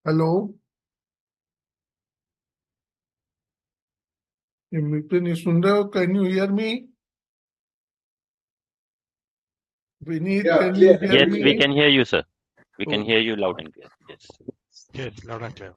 Hello. Mr. Sundar, can you hear me? Vineet, Yeah, can you hear Yes, me? we can hear you, sir. We can Okay. hear you loud and clear. Yes. Yes, loud and clear.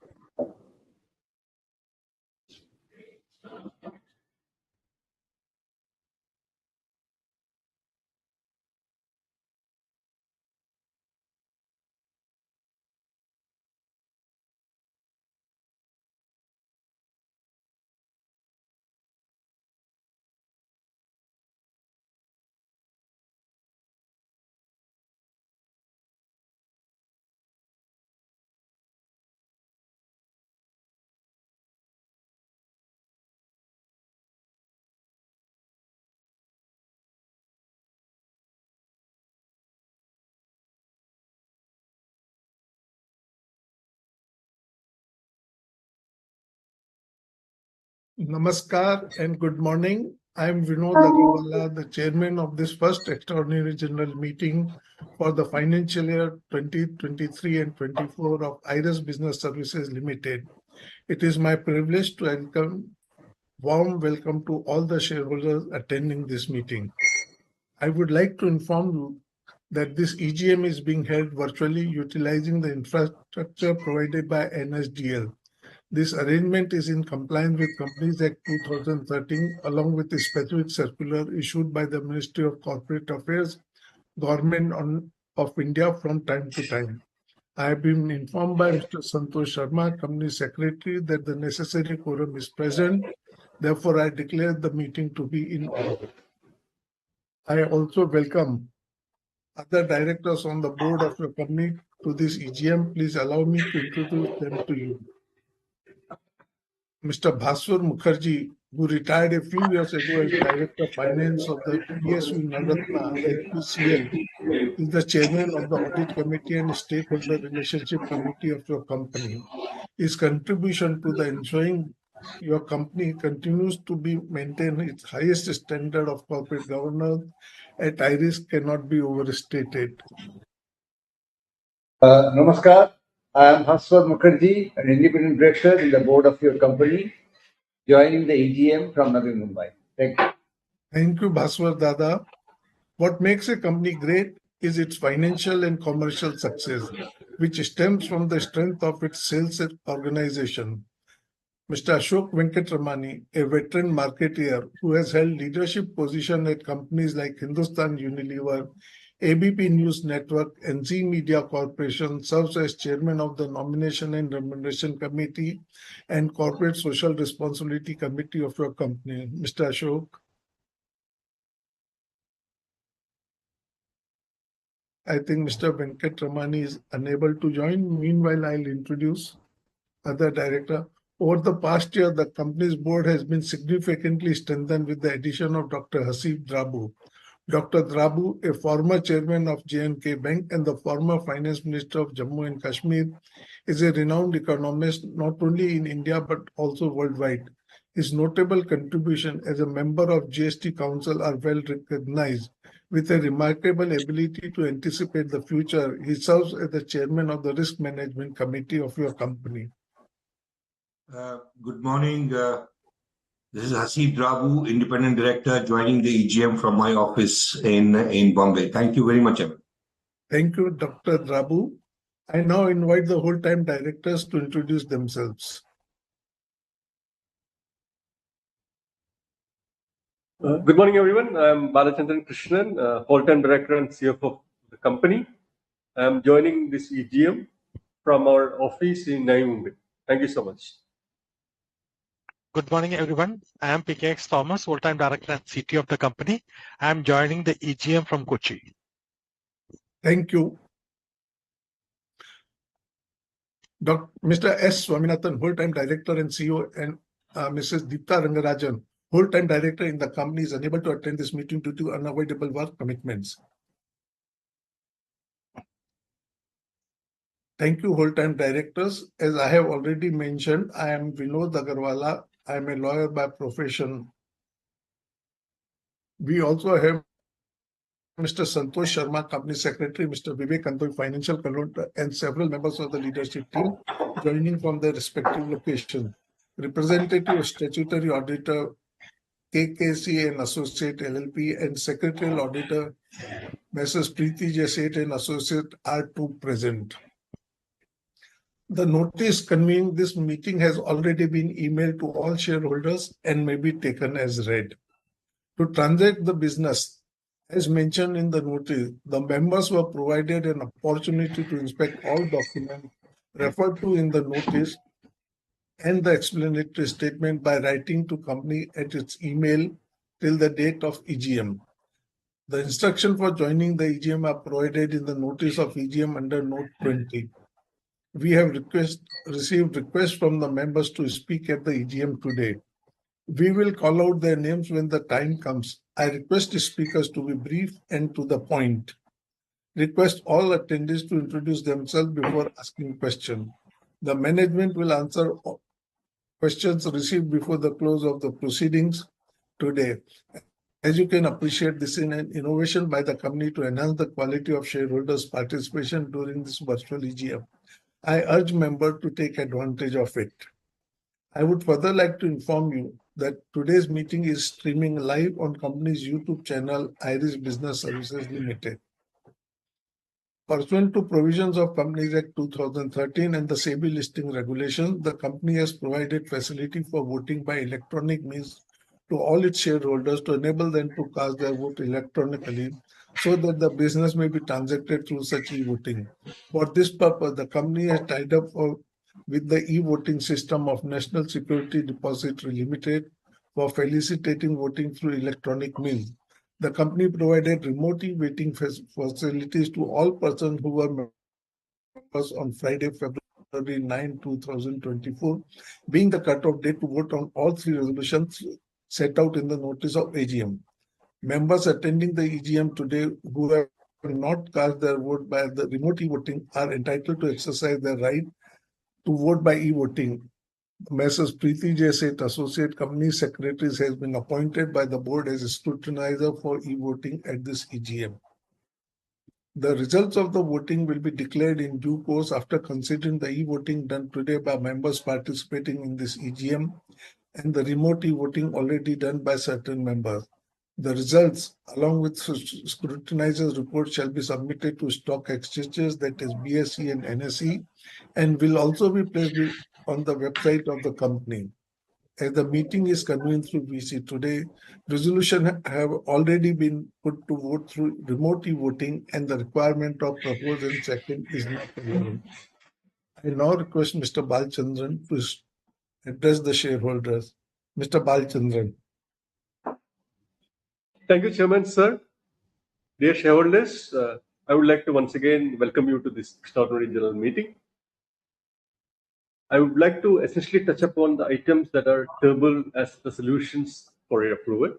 Namaskar and good morning. I am Vinod Agarwala, the chairman of this first extraordinary general meeting for the financial year 2023 and 24 of IRIS Business Services Limited. It is my privilege to warm welcome to all the shareholders attending this meeting. I would like to inform you that this EGM is being held virtually utilizing the infrastructure provided by NSDL. This arrangement is in compliance with Companies Act 2013 along with the specific circular issued by the Ministry of Corporate Affairs, Government of India from time to time. I have been informed by Mr. Santosh Sharma, Company Secretary, that the necessary quorum is present. Therefore, I declare the meeting to be in order. I also welcome other directors on the board of your company to this EGM. Please allow me to introduce them to you. Mr. Bhaswar Mukherjee, who retired a few years ago as Director of Finance of the PSU Navratna HPCL, is the chairman of the Audit Committee and Stakeholder Relationship Committee of your company. His contribution to the ensuring your company continues to be maintain its highest standard of corporate governance at IRIS cannot be overstated. Namaskar. I am Bhaswar Mukherjee, an independent director in the board of your company, joining the EGM from Navi Mumbai. Thank you. Thank you, Bhaswar Dada. What makes a company great is its financial and commercial success, which stems from the strength of its sales organization. Mr. Ashok Venkatramani, a veteran marketeer who has held leadership position at companies like Hindustan Unilever, ABP News Network, and Zee Media Corporation, serves as chairman of the Nomination and Remuneration Committee and Corporate Social Responsibility Committee of your company. Mr. Ashok. I think Mr. Venkatramani is unable to join. Meanwhile, I'll introduce other director. Over the past year, the company's board has been significantly strengthened with the addition of Dr. Hasib Drabu. Dr. Drabu, a former chairman of J&K Bank and the former finance minister of Jammu and Kashmir, is a renowned economist not only in India but also worldwide. His notable contribution as a member of GST Council are well recognized. With a remarkable ability to anticipate the future, he serves as the chairman of the Risk Management Committee of your company. Good morning. This is Hasib Drabu, Independent Director, joining the EGM from my office in Bombay. Thank you very much, Evan. Thank you, Dr. Drabu. I now invite the whole-time directors to introduce themselves. Good morning, everyone. I'm Balachandran Krishnan, whole-time director and CFO of the company. I'm joining this EGM from our office in Navi Mumbai. Thank you so much. Good morning, everyone. I am PKX Thomas, full-time director and CTO of the company. I am joining the EGM from Kochi. Thank you. Mr. S. Swaminathan, whole-time director and CEO, and Mrs. Deepta Rangarajan, whole-time director in the company, is unable to attend this meeting due to unavoidable work commitments. Thank you, whole-time directors. As I have already mentioned, I am Vinod Agarwala. I am a lawyer by profession. We also have Mr. Santosh Sharma, Company Secretary, Mr. Vivek Andoi, Financial Controller, and several members of the leadership team joining from their respective locations. Representative of Statutory Auditor KKC and Associate LLP and Secretarial Auditor Messrs. Preeti J. Seth and Associate are too present. The notice convening this meeting has already been emailed to all shareholders and may be taken as read. To transact the business, as mentioned in the notice, the members were provided an opportunity to inspect all documents referred to in the notice and the explanatory statement by writing to company at its email till the date of EGM. The instruction for joining the EGM are provided in the notice of EGM under Note 20. We have received requests from the members to speak at the EGM today. We will call out their names when the time comes. I request the speakers to be brief and to the point. Request all attendees to introduce themselves before asking questions. The management will answer questions received before the close of the proceedings today. As you can appreciate, this is an innovation by the company to enhance the quality of shareholders' participation during this virtual EGM. I urge members to take advantage of it. I would further like to inform you that today's meeting is streaming live on company's YouTube channel, Iris Business Services Limited. Pursuant to provisions of Companies Act 2013 and the SEBI listing regulations, the company has provided facility for voting by electronic means to all its shareholders to enable them to cast their vote electronically so that the business may be transacted through such e-voting. For this purpose, the company has tied up with the e-voting system of National Security Depository Limited for facilitating voting through electronic means. The company provided remote e-voting facilities to all persons who were members on Friday, February 9, 2024, being the cutoff date to vote on all three resolutions set out in the notice of AGM. Members attending the EGM today who have not cast their vote by the remote e-voting are entitled to exercise their right to vote by e-voting. Messrs. Preeti J. Seth, Associate Company Secretaries, has been appointed by the board as a scrutinizer for e-voting at this EGM. The results of the voting will be declared in due course after considering the e-voting done today by members participating in this EGM and the remote e-voting already done by certain members. The results, along with scrutinizer's report, shall be submitted to stock exchanges, that is BSE and NSE, and will also be placed on the website of the company. As the meeting is convened through VC today, resolutions have already been put to vote through remote e-voting, and the requirement of propose and second is not available. I now request Mr. Balachandran to address the shareholders. Mr. Balachandran. Thank you, Chairman, sir. Dear shareholders, I would like to once again welcome you to this extraordinary general meeting. I would like to essentially touch upon the items that are tabled as resolutions for your approval.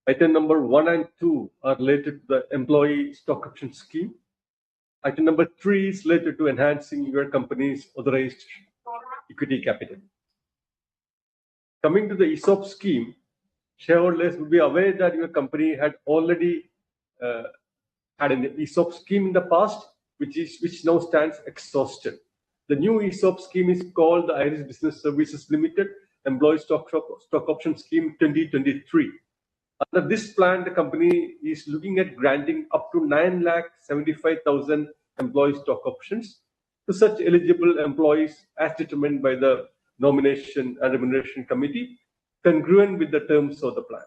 Item number 1 and 2 are related to the employee stock option scheme. Item number 3 is related to enhancing your company's authorized equity capital. Coming to the ESOP scheme, shareholders will be aware that your company had already had an ESOP scheme in the past, which now stands exhausted. The new ESOP scheme is called the Iris Business Services Limited Employee Stock Option Scheme 2023. Under this plan, the company is looking at granting up to 9,75,000 employee stock options to such eligible employees as determined by the Nomination and Remuneration Committee, congruent with the terms of the plan.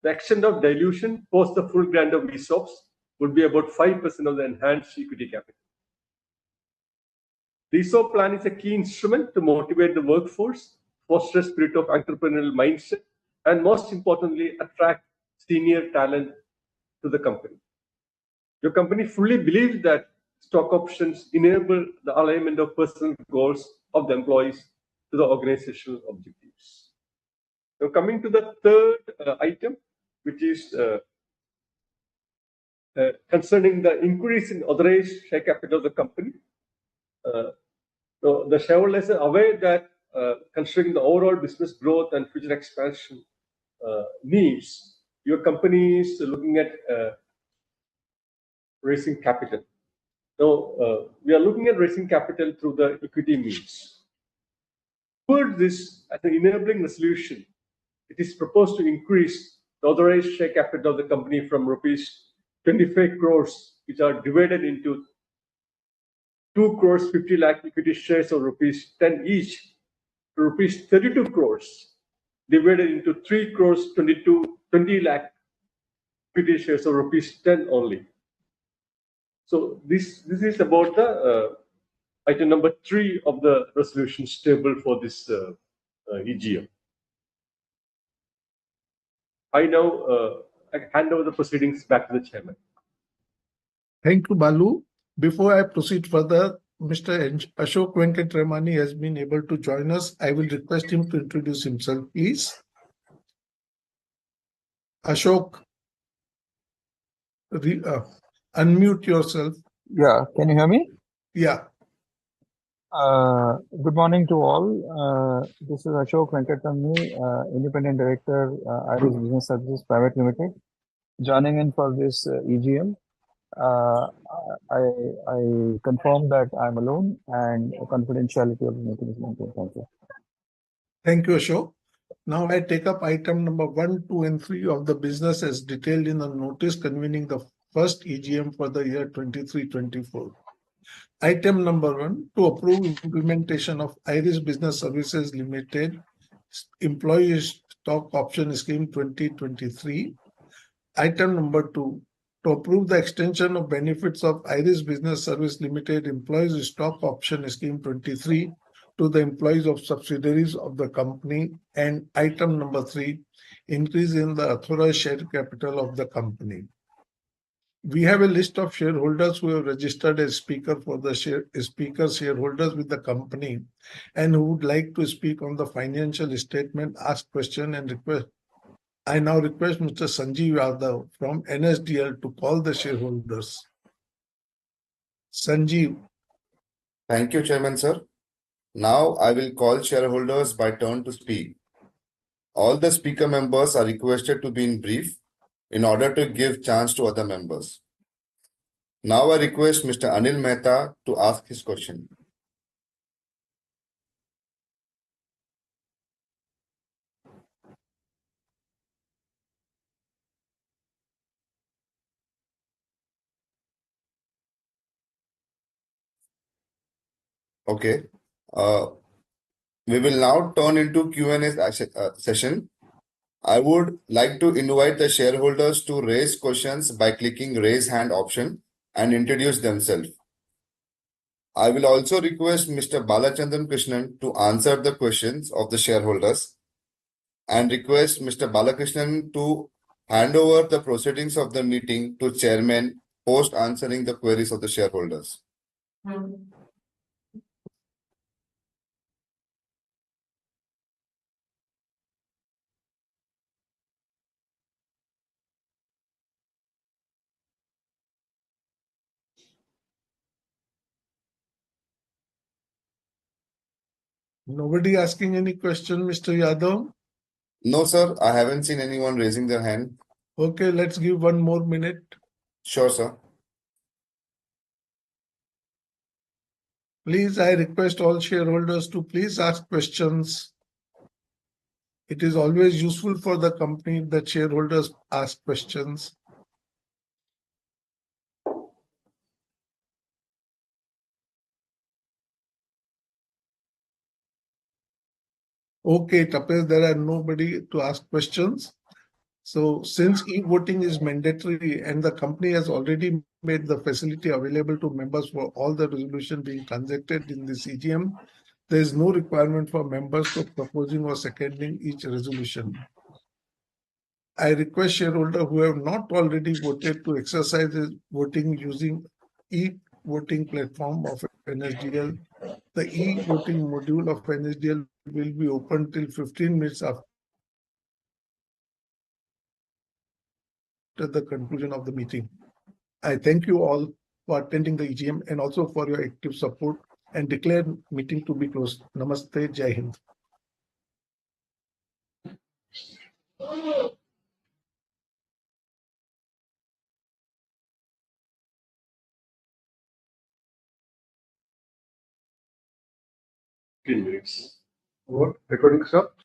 The extent of dilution post the full grant of ESOPs would be about 5% of the enhanced equity capital. The ESOP plan is a key instrument to motivate the workforce, foster a spirit of entrepreneurial mindset, and most importantly, attract senior talent to the company. Your company fully believes that stock options enable the alignment of personal goals of the employees to the organizational objectives. Now, coming to the third item, which is concerning the increase in authorized share capital of the company. So the shareholders are aware that considering the overall business growth and future expansion needs, your company is looking at raising capital. Now, we are looking at raising capital through the equity means. Toward this, as an enabling resolution, it is proposed to increase the authorized share capital of the company from rupees 25 crores, which are divided into 2 crores 50 lakh equity shares of rupees 10 each, to rupees 32 crores, divided into 3 crores 20 lakh equity shares of rupees 10 only. So this is about the item number 3 of the resolution table for this EGM. I now hand over the proceedings back to the chairman. Thank you, Balu. Before I proceed further, Mr. Ashok Venkatramani has been able to join us. I will request him to introduce himself, please. Ashok, unmute yourself. Yeah, can you hear me? Yeah. Good morning to all. This is Ashok Venkatramani, Independent Director, IRIS Business Services Private Limited, joining in for this EGM. I confirm that I'm alone and confidentiality of the meeting is maintained. Thank you. Thank you, Ashok. Now I take up item number 1, 2, and 3 of the business as detailed in the notice convening the first EGM for the year 23-24. Item number 1, to approve implementation of IRIS Business Services Limited Employee Stock Option Scheme 2023. Item number 2, to approve the extension of benefits of IRIS Business Service Limited Employees Stock Option Scheme 23 to the employees of subsidiaries of the company. And item number 3, increase in the authorized share capital of the company. We have a list of shareholders who have registered as speaker for the shareholders with the company and who would like to speak on the financial statement, ask question and request. I now request Mr. Sanjeev Yadav from NSDL to call the shareholders. Sanjeev. Thank you, Chairman, sir. Now I will call shareholders by turn to speak. All the speaker members are requested to be in brief in order to give chance to other members. Now I request Mr. Anil Mehta to ask his question. Okay. We will now turn into Q&A session. I would like to invite the shareholders to raise questions by clicking raise hand option and introduce themselves. I will also request Mr. Balachandran Krishnan to answer the questions of the shareholders and request Mr. Balakrishnan to hand over the proceedings of the meeting to chairman post answering the queries of the shareholders. Nobody asking any question, Mr. Yadav? No, sir. I haven't seen anyone raising their hand. Okay, let's give 1 more minute. Sure, sir. Please, I request all shareholders to please ask questions. It is always useful for the company that shareholders ask questions. Okay, it appears there are nobody to ask questions. So since e-voting is mandatory and the company has already made the facility available to members for all the resolution being transacted in this EGM, there is no requirement for members to proposing or seconding each resolution. I request shareholders who have not already voted to exercise voting using e-voting platform of NSDL. The e-voting module of NSDL will be open till 15 minutes after the conclusion of the meeting. I thank you all for attending the EGM and also for your active support and declare meeting to be closed. Namaste, Jai Hind. 15 minutes. What? Recording stopped?